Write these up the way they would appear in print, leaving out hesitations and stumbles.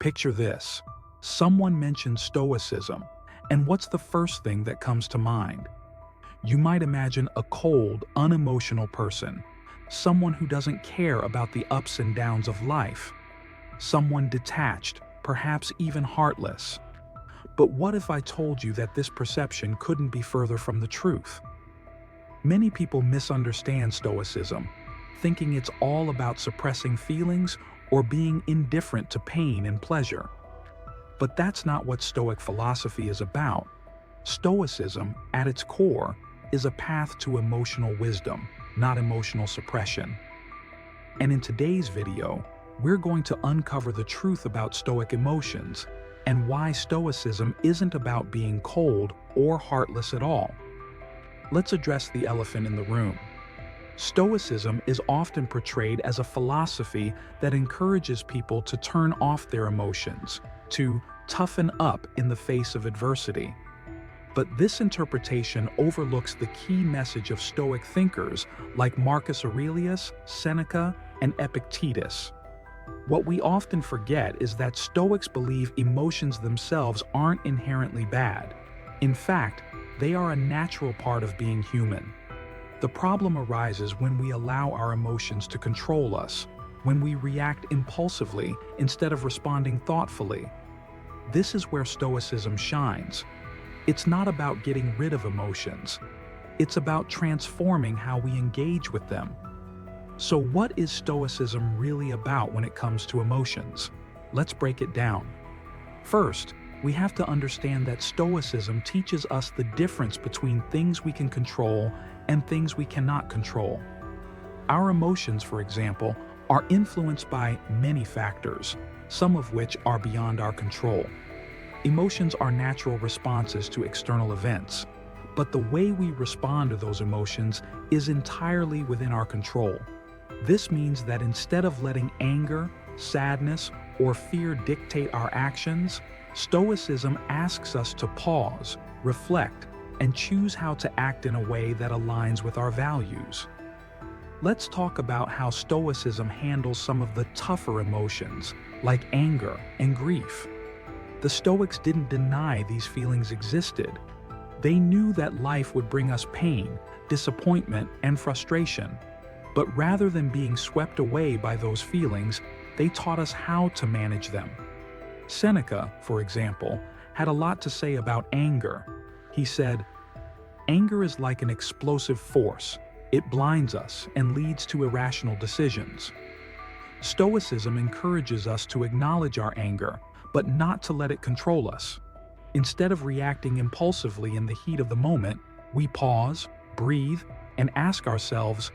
Picture this. Someone mentions Stoicism, and what's the first thing that comes to mind? You might imagine a cold, unemotional person, someone who doesn't care about the ups and downs of life, someone detached, perhaps even heartless. But what if I told you that this perception couldn't be further from the truth? Many people misunderstand Stoicism, thinking it's all about suppressing feelings or being indifferent to pain and pleasure. But that's not what Stoic philosophy is about. Stoicism, at its core, is a path to emotional wisdom, not emotional suppression. And in today's video, we're going to uncover the truth about Stoic emotions and why Stoicism isn't about being cold or heartless at all. Let's address the elephant in the room. Stoicism is often portrayed as a philosophy that encourages people to turn off their emotions, to toughen up in the face of adversity. But this interpretation overlooks the key message of Stoic thinkers like Marcus Aurelius, Seneca, and Epictetus. What we often forget is that Stoics believe emotions themselves aren't inherently bad. In fact, they are a natural part of being human. The problem arises when we allow our emotions to control us, when we react impulsively instead of responding thoughtfully. This is where Stoicism shines. It's not about getting rid of emotions. It's about transforming how we engage with them. So what is Stoicism really about when it comes to emotions? Let's break it down. First, we have to understand that Stoicism teaches us the difference between things we can control and things we cannot control. Our emotions, for example, are influenced by many factors, some of which are beyond our control. Emotions are natural responses to external events, but the way we respond to those emotions is entirely within our control. This means that instead of letting anger, sadness, or fear dictate our actions, Stoicism asks us to pause, reflect, and choose how to act in a way that aligns with our values. Let's talk about how Stoicism handles some of the tougher emotions, like anger and grief. The Stoics didn't deny these feelings existed. They knew that life would bring us pain, disappointment, and frustration. But rather than being swept away by those feelings, they taught us how to manage them. Seneca, for example, had a lot to say about anger. He said, "Anger is like an explosive force. It blinds us and leads to irrational decisions." Stoicism encourages us to acknowledge our anger, but not to let it control us. Instead of reacting impulsively in the heat of the moment, we pause, breathe, and ask ourselves,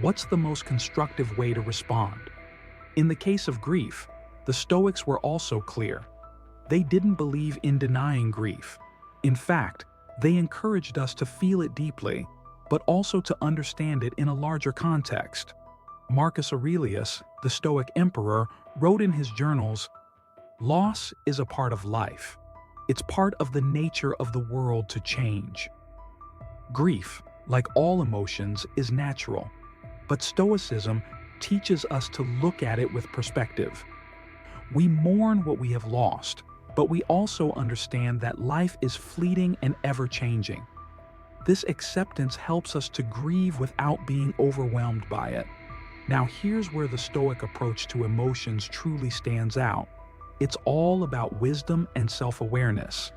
what's the most constructive way to respond? In the case of grief, the Stoics were also clear. They didn't believe in denying grief. In fact, they encouraged us to feel it deeply, but also to understand it in a larger context. Marcus Aurelius, the Stoic emperor, wrote in his journals, "Loss is a part of life. It's part of the nature of the world to change." Grief, like all emotions, is natural, but Stoicism teaches us to look at it with perspective. We mourn what we have lost, but we also understand that life is fleeting and ever-changing. This acceptance helps us to grieve without being overwhelmed by it. Now here's where the Stoic approach to emotions truly stands out. It's all about wisdom and self-awareness.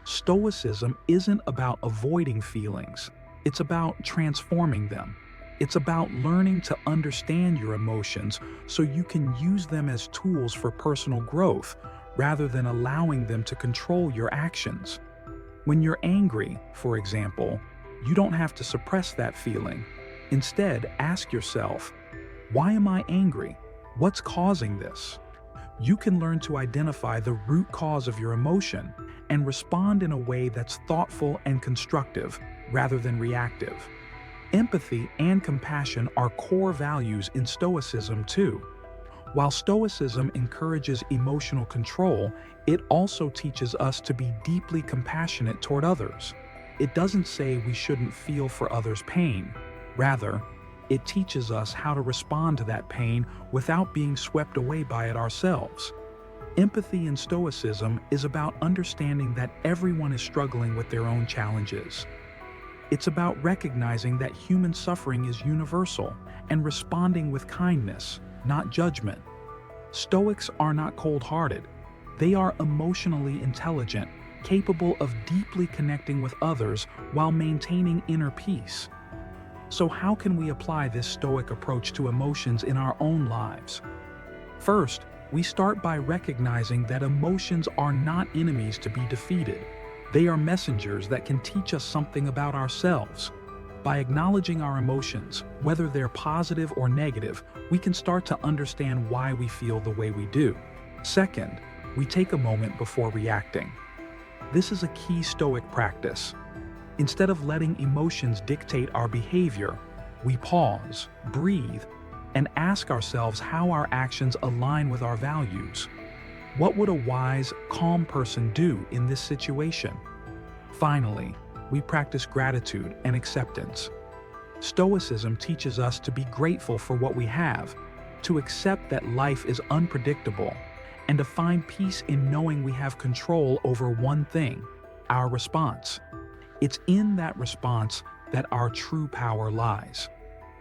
Stoicism isn't about avoiding feelings. It's about transforming them. It's about learning to understand your emotions so you can use them as tools for personal growth rather than allowing them to control your actions. When you're angry, for example, you don't have to suppress that feeling. Instead, ask yourself, why am I angry? What's causing this? You can learn to identify the root cause of your emotion and respond in a way that's thoughtful and constructive rather than reactive. Empathy and compassion are core values in Stoicism too. While Stoicism encourages emotional control, it also teaches us to be deeply compassionate toward others. It doesn't say we shouldn't feel for others' pain. Rather, it teaches us how to respond to that pain without being swept away by it ourselves. Empathy in Stoicism is about understanding that everyone is struggling with their own challenges. It's about recognizing that human suffering is universal and responding with kindness, not judgment. Stoics are not cold-hearted. They are emotionally intelligent, capable of deeply connecting with others while maintaining inner peace. So how can we apply this Stoic approach to emotions in our own lives? First, we start by recognizing that emotions are not enemies to be defeated. They are messengers that can teach us something about ourselves. By acknowledging our emotions, whether they're positive or negative, we can start to understand why we feel the way we do. Second, we take a moment before reacting. This is a key Stoic practice. Instead of letting emotions dictate our behavior, we pause, breathe, and ask ourselves how our actions align with our values. What would a wise, calm person do in this situation? Finally, we practice gratitude and acceptance. Stoicism teaches us to be grateful for what we have, to accept that life is unpredictable, and to find peace in knowing we have control over one thing, our response. It's in that response that our true power lies.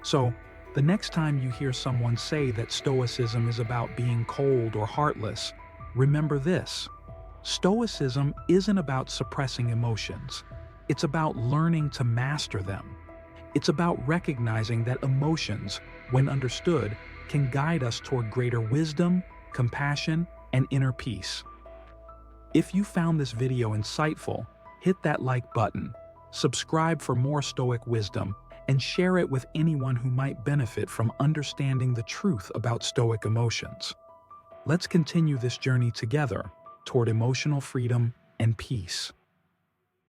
So, the next time you hear someone say that Stoicism is about being cold or heartless, remember this: Stoicism isn't about suppressing emotions. It's about learning to master them. It's about recognizing that emotions, when understood, can guide us toward greater wisdom, compassion, and inner peace. If you found this video insightful, hit that like button, subscribe for more Stoic wisdom, and share it with anyone who might benefit from understanding the truth about Stoic emotions. Let's continue this journey together toward emotional freedom and peace.